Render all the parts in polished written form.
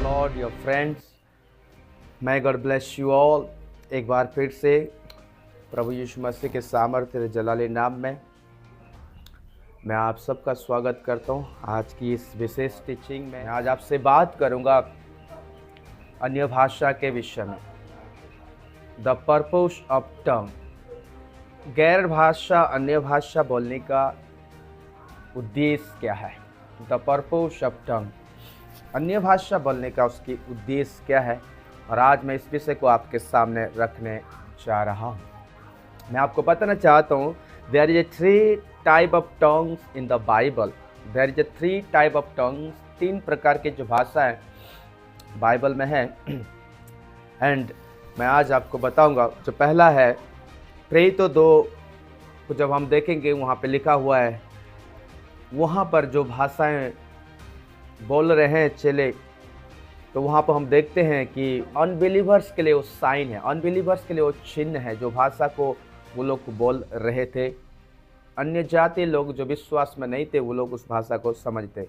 Lord your friends, may God bless you all। एक बार फिर से प्रभु यीशु मसीह के सामर्थ्य जलाली नाम में मैं आप सबका स्वागत करता हूं। आज की इस विशेष टीचिंग में आज आपसे बात करूंगा अन्य भाषा के विषय में, द पर्पस ऑफ टंग। गैर भाषा, अन्य भाषा बोलने का उद्देश्य क्या है? द पर्पस ऑफ टंग, अन्य भाषा बोलने का उसकी उद्देश्य क्या है? और आज मैं इस विषय को आपके सामने रखने जा रहा हूँ। मैं आपको बताना चाहता हूँ, there is a 3 type of tongues in the Bible. There is a 3 type of tongues, 3 प्रकार के जो भाषा है बाइबल में है। एंड मैं आज आपको बताऊंगा। जो पहला है प्रेरित 2 को जब हम देखेंगे, वहाँ पे लिखा हुआ है, वहाँ पर जो भाषाएं बोल रहे हैं चेले, तो वहाँ पर हम देखते हैं कि अनबिलीवर्स के लिए वो साइन है, अनबिलीवर्स के लिए वो चिन्ह है। जो भाषा को वो लोग बोल रहे थे, अन्य जाति लोग जो विश्वास में नहीं थे, वो लोग उस भाषा को समझते।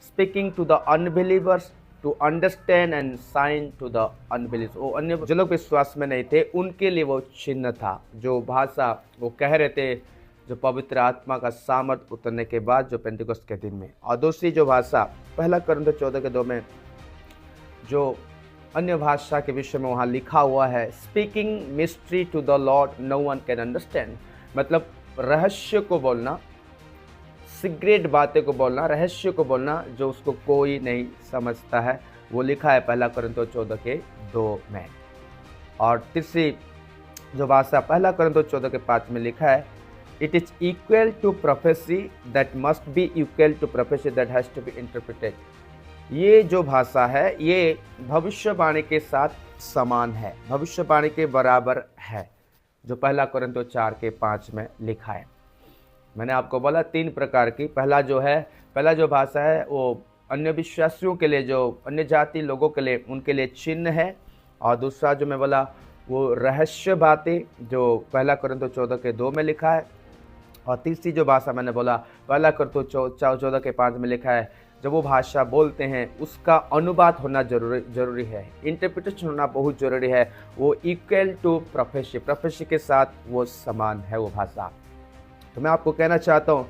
Speaking to the unbelievers to understand and sign to the unbelievers. वो अन्य जो लोग विश्वास में नहीं थे, उनके लिए वो चिन्ह था। जो भाषा वो कह रहे थे, जो पवित्र आत्मा का सामर्थ उतरने के बाद, जो पेंटिकोस्ट के दिन में। और दूसरी जो भाषा 1 कोरिन्थियों 14:2 में जो अन्य भाषा के विषय में वहाँ लिखा हुआ है, speaking mystery to the Lord no one can understand. मतलब रहस्य को बोलना, सीक्रेट बातें को बोलना, रहस्य को बोलना जो उसको कोई नहीं समझता है, वो लिखा है 1 कोरिन्थियों 14:2 में। और तीसरी जो भाषा 1 कोरिन्थियों 14:5 में लिखा है, it is equal to prophecy that must be equal to prophecy that has to be interpreted. ये जो भाषा है ये भविष्यवाणी के साथ समान है, भविष्यवाणी के बराबर है, जो 1 कोरिन्थियों 4:5 में लिखा है। मैंने आपको बोला 3 प्रकार की। पहला जो भाषा है वो अन्य विश्वासियों के लिए, जो अन्य जाति लोगों के लिए, उनके लिए चिन्ह है। और दूसरा जो मैं बोला वो रहस्य बातें, जो 1 कोरिन्थियों 14:2 में लिखा है। और तीसरी जो भाषा मैंने बोला 1 कोरिन्थियों 14:5 में लिखा है, जब वो भाषा बोलते हैं उसका अनुवाद होना जरूरी है, इंटरप्रिटेशन होना बहुत ज़रूरी है। वो इक्वल टू प्रोफेसी, प्रोफेसी के साथ वो समान है वो भाषा। तो मैं आपको कहना चाहता हूँ,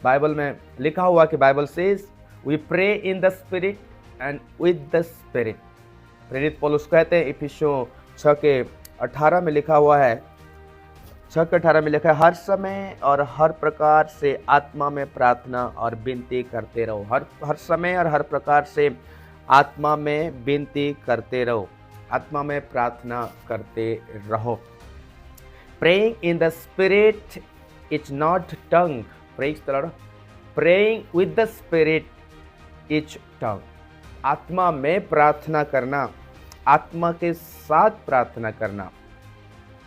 बाइबल में लिखा हुआ कि Bible says we pray in the spirit and with the spirit. प्रेरित पौलुस कहते हैं, इफिसियों 6:18 में लिखा हुआ है, 6:18 में लिखा है, हर समय और हर प्रकार से आत्मा में प्रार्थना और विनती करते रहो। हर समय और हर प्रकार से आत्मा में विनती करते रहो, आत्मा में प्रार्थना करते रहो। Praying in the spirit is not tongue, praise the Lord. Praying with the spirit is tongue. आत्मा में प्रार्थना करना, आत्मा के साथ प्रार्थना करना,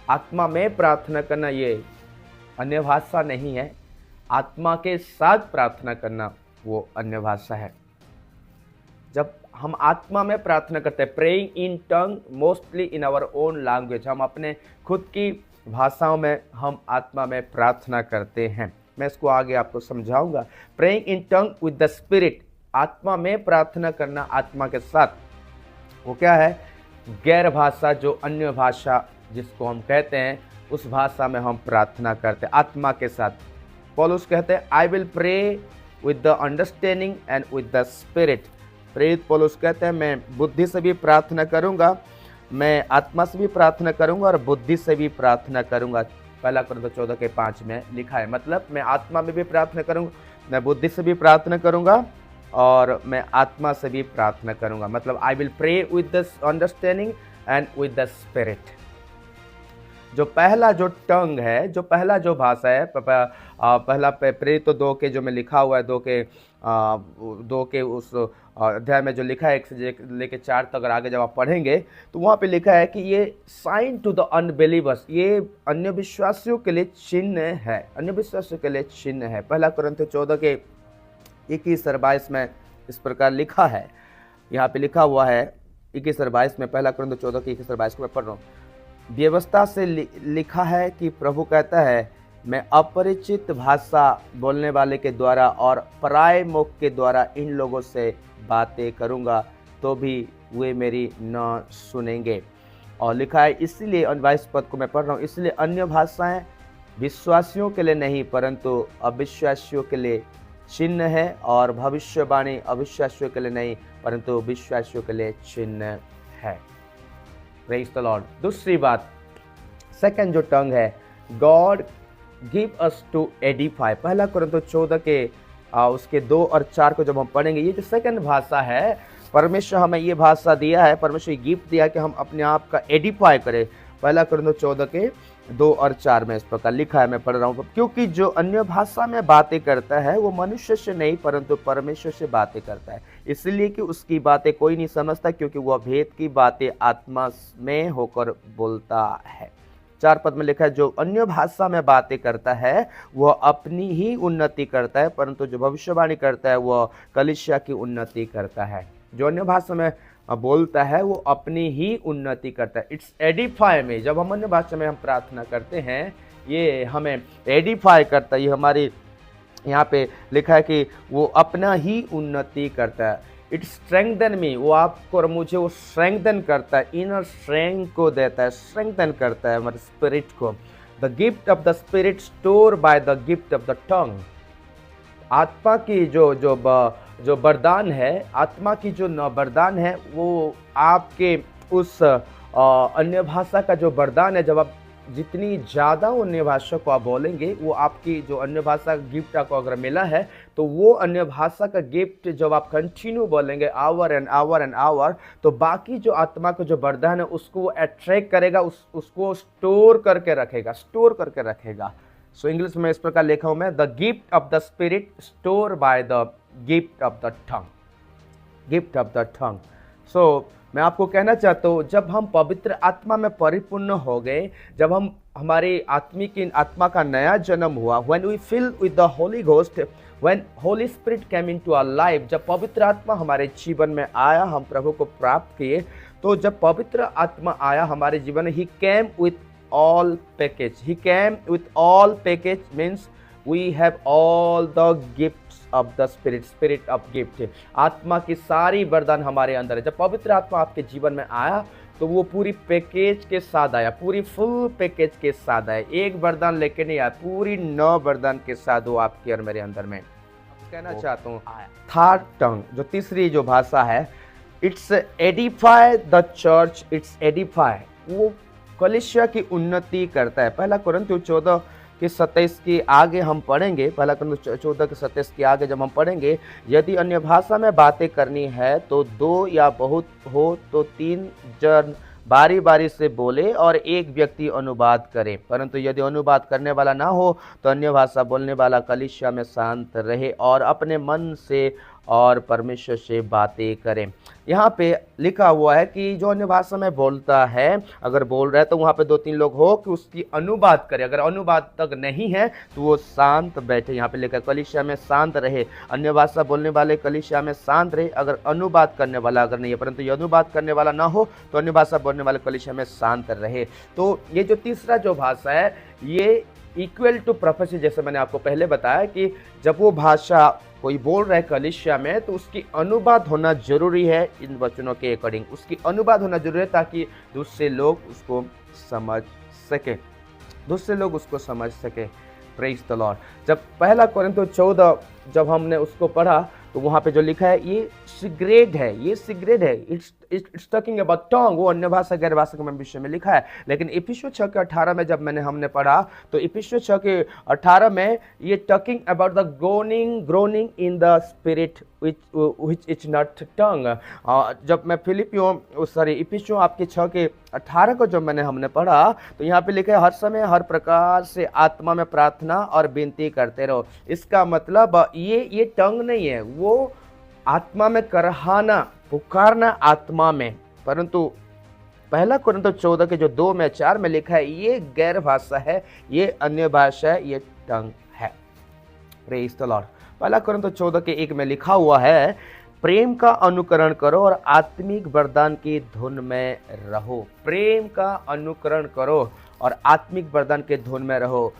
आत्मा में प्रार्थना करना, ये अन्य भाषा नहीं है। आत्मा के साथ प्रार्थना करना वो अन्य भाषा है। जब हम आत्मा में प्रार्थना करते हैं, praying in tongue mostly in our own language, हम अपने खुद की भाषाओं में हम आत्मा में प्रार्थना करते हैं। मैं इसको आगे आपको समझाऊंगा। Praying in tongue with the spirit, आत्मा में प्रार्थना करना आत्मा के साथ, वो क्या है? गैर भाषा, जो अन्य भाषा जिसको हम कहते हैं, उस भाषा में हम प्रार्थना करते हैं आत्मा के साथ। पौलुस कहते हैं, I will pray with the understanding and with the spirit. प्रेरित पौलुस कहते हैं, मैं बुद्धि से भी प्रार्थना करूंगा, मैं आत्मा से भी प्रार्थना करूंगा और बुद्धि से भी प्रार्थना करूंगा। 1 कोरिन्थियों 14:5 में लिखा है। मतलब मैं आत्मा में भी प्रार्थना करूंगा, मैं बुद्धि से भी प्रार्थना करूंगा और मैं आत्मा से भी प्रार्थना करूंगा। मतलब I will pray with the understanding and with the spirit. जो पहला जो टंग है, जो पहला जो भाषा है, पहला प्रेरित 2 के जो में लिखा हुआ है, 2 के उस अध्याय में जो लिखा है 1 से लेके 4 तक, अगर आगे जब आप पढ़ेंगे तो वहाँ पे लिखा है कि ये साइन टू द अनबिलीवर्स, ये अन्य विश्वासियों के लिए चिन्ह है, अन्य विश्वासियों के लिए चिन्ह है। 1 कोरिन्थियों 14:21-22 में इस प्रकार लिखा है, यहाँ पे लिखा हुआ है 21-22 में, 1 कोरिन्थियों 14:21-22 को मैं पढ़ रहा हूँ। व्यवस्था से लिखा है कि प्रभु कहता है, मैं अपरिचित भाषा बोलने वाले के द्वारा और पराये मुख के द्वारा इन लोगों से बातें करूंगा तो भी वे मेरी न सुनेंगे। और लिखा है इसीलिए 22 पद को मैं पढ़ रहा हूँ, इसलिए अन्य भाषाएं विश्वासियों के लिए नहीं परंतु अविश्वासियों के लिए चिन्ह है, और भविष्यवाणी अविश्वासियों के लिए नहीं परंतु विश्वासियों के लिए चिन्ह है। Praise the Lord. दूसरी बात, सेकंड जो टंग है, God give us to edify. पहला कुरिन्थियों 14 के उसके 2 और 4 को जब हम पढ़ेंगे, ये जो सेकंड भाषा है, परमेश्वर हमें ये भाषा दिया है, परमेश्वर गिफ्ट दिया है कि हम अपने आप का एडिफाई करें। पहला कुरिन्थियों 14 के 2 और 4 में इस प्रकार लिखा है, मैं पढ़ रहा हूँ, क्योंकि जो अन्य भाषा में बातें करता है वो मनुष्य से नहीं परंतु परमेश्वर से बातें करता है, इसलिए कि उसकी बातें कोई नहीं समझता, क्योंकि वह भेद की बातें आत्मा में होकर बोलता है। 4 पद में लिखा है, जो अन्य भाषा में बातें करता है वह अपनी ही उन्नति करता है, परंतु जो भविष्यवाणी करता है वह कलीसिया की उन्नति करता है। जो अन्य भाषा में बोलता है वो अपनी ही उन्नति करता है। इट्स एडिफाई में, जब हम अन्य भाषा में हम प्रार्थना करते हैं, ये हमें एडिफाई करता है। ये हमारी यहाँ पे लिखा है कि वो अपना ही उन्नति करता है। इट स्ट्रेंथन मी, वो आपको और मुझे वो स्ट्रेंथन करता है, इनर स्ट्रेंथ को देता है, स्ट्रेंथन करता है हमारे स्पिरिट को। The gift of the spirit store by the gift of the टंग। आत्मा की जो वरदान है, आत्मा की जो वरदान है, वो आपके उस अन्य भाषा का जो वरदान है, जब आप जितनी ज़्यादा अन्य भाषा को आप बोलेंगे, वो आपकी जो अन्य भाषा का गिफ्ट आपको अगर मिला है, तो वो अन्य भाषा का गिफ्ट जब आप कंटिन्यू बोलेंगे hour and hour and hour, तो बाकी जो आत्मा का जो वरदान है उसको वो अट्रैक्ट करेगा, उसको स्टोर करके रखेगा। सो इंग्लिश में इस प्रकार लिखा हूं मैं, the gift of the spirit store by the gift of the tongue. So मैं आपको कहना चाहता हूँ, जब हम पवित्र आत्मा में परिपूर्ण हो गए, जब हम हमारी आत्मा का नया जन्म हुआ, when we fill with the Holy Ghost, when Holy Spirit came into our life, जब पवित्र आत्मा हमारे जीवन में आया, हम प्रभु को प्राप्त किए, तो जब पवित्र आत्मा आया हमारे जीवन में, he came with all package means we have all the gifts of the spirit of gift। आत्मा की सारी वरदान हमारे अंदर है। जब पवित्र आत्मा आपके जीवन में आया तो वो पूरी पैकेज के साथ आया, पूरी फुल पैकेज के साथ आया, एक वरदान लेके नहीं आया, पूरी 9 वरदान के साथ वो आपके और मेरे अंदर में। कहना चाहता हूँ थर्ड टंग, जो तीसरी जो भाषा है, it's Edify the church, it's Edify, वो कलीसिया की उन्नति करता है। पहला कुरिन्थियों 14 के 27 के आगे हम पढ़ेंगे, पहला कुरिन्थियों 14 के 27 के आगे जब हम पढ़ेंगे, यदि अन्य भाषा में बातें करनी है तो 2 या बहुत हो तो 3 जन बारी बारी से बोले और एक व्यक्ति अनुवाद करे, परंतु यदि अनुवाद करने वाला ना हो तो अन्य भाषा बोलने वाला कलीसिया में शांत रहे और अपने मन से और परमेश्वर से बातें करें। यहाँ पे लिखा हुआ है कि जो अन्य भाषा में बोलता है, अगर बोल रहा है तो वहाँ पे 2-3 लोग हो कि उसकी अनुवाद करे, अगर अनुवाद तक नहीं है तो वो शांत बैठे। यहाँ पे लिखा है कलीसिया में शांत रहे, अन्य भाषा बोलने वाले कलीसिया में शांत रहे, अगर अनुवाद करने वाला अगर नहीं है, परंतु ये अनुवाद करने वाला ना हो तो अन्य भाषा बोलने वाले कलीसिया में शांत रहे। तो ये जो तीसरा जो भाषा है, ये इक्वल टू प्रोफेसी, जैसे मैंने आपको पहले बताया कि जब वो भाषा कोई बोल रहा है कलीसिया में तो उसकी अनुवाद होना जरूरी है, इन वचनों के अकॉर्डिंग उसकी अनुवाद होना जरूरी है, ताकि दूसरे लोग उसको समझ सके। Praise the Lord. जब पहला कुरिन्थियों 14 जब हमने उसको पढ़ा तो वहाँ पे जो लिखा है ये सिगरेट है, इट्स टॉकिंग अबाउट टंग, वो अन्य भाषा गैर भाषा के विषय में लिखा है। लेकिन इफिसियों 6 के 18 में जब हमने पढ़ा तो इफिसियों 6 के 18 में ये talking about the groaning in the spirit which is not tongue। जब मैं इफिसियों आपके 6 के 18 को जब हमने पढ़ा तो यहाँ पे लिखा है हर समय हर प्रकार से आत्मा में प्रार्थना और विनती करते रहो। इसका मतलब ये टंग नहीं है, वो आत्मा में करहाना, पुकारना आत्मा में, परंतु पहला कुरिन्थियों 14 के जो 2 में 4 में लिखा है ये गैर भाषा है, ये अन्य भाषा है, ये टंग है। Praise the Lord. पहला कुरिन्थियों 14 के 1 में लिखा हुआ है, प्रेम का अनुकरण करो और आत्मिक वरदान की धुन में रहो। प्रेम का अनुकरण करो और आत्मिक वरदान के धुन में रहो।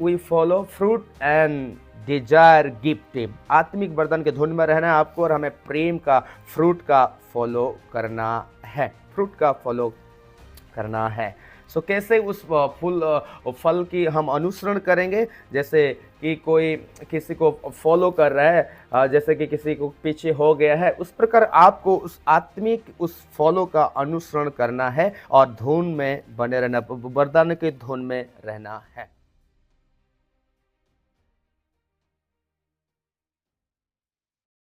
We follow fruit and desire gift him. आत्मिक वरदान के धुन में रहना है आपको, और हमें प्रेम का फ्रूट का फॉलो करना है, फ्रूट का फॉलो करना है। सो कैसे उस फल की हम अनुसरण करेंगे? जैसे कि कोई किसी को फॉलो कर रहा है, जैसे कि किसी को पीछे हो गया है, उस प्रकार आपको उस आत्मिक उस फॉलो का अनुसरण करना है और धुन में बने रहना, वरदान के धुन में रहना है।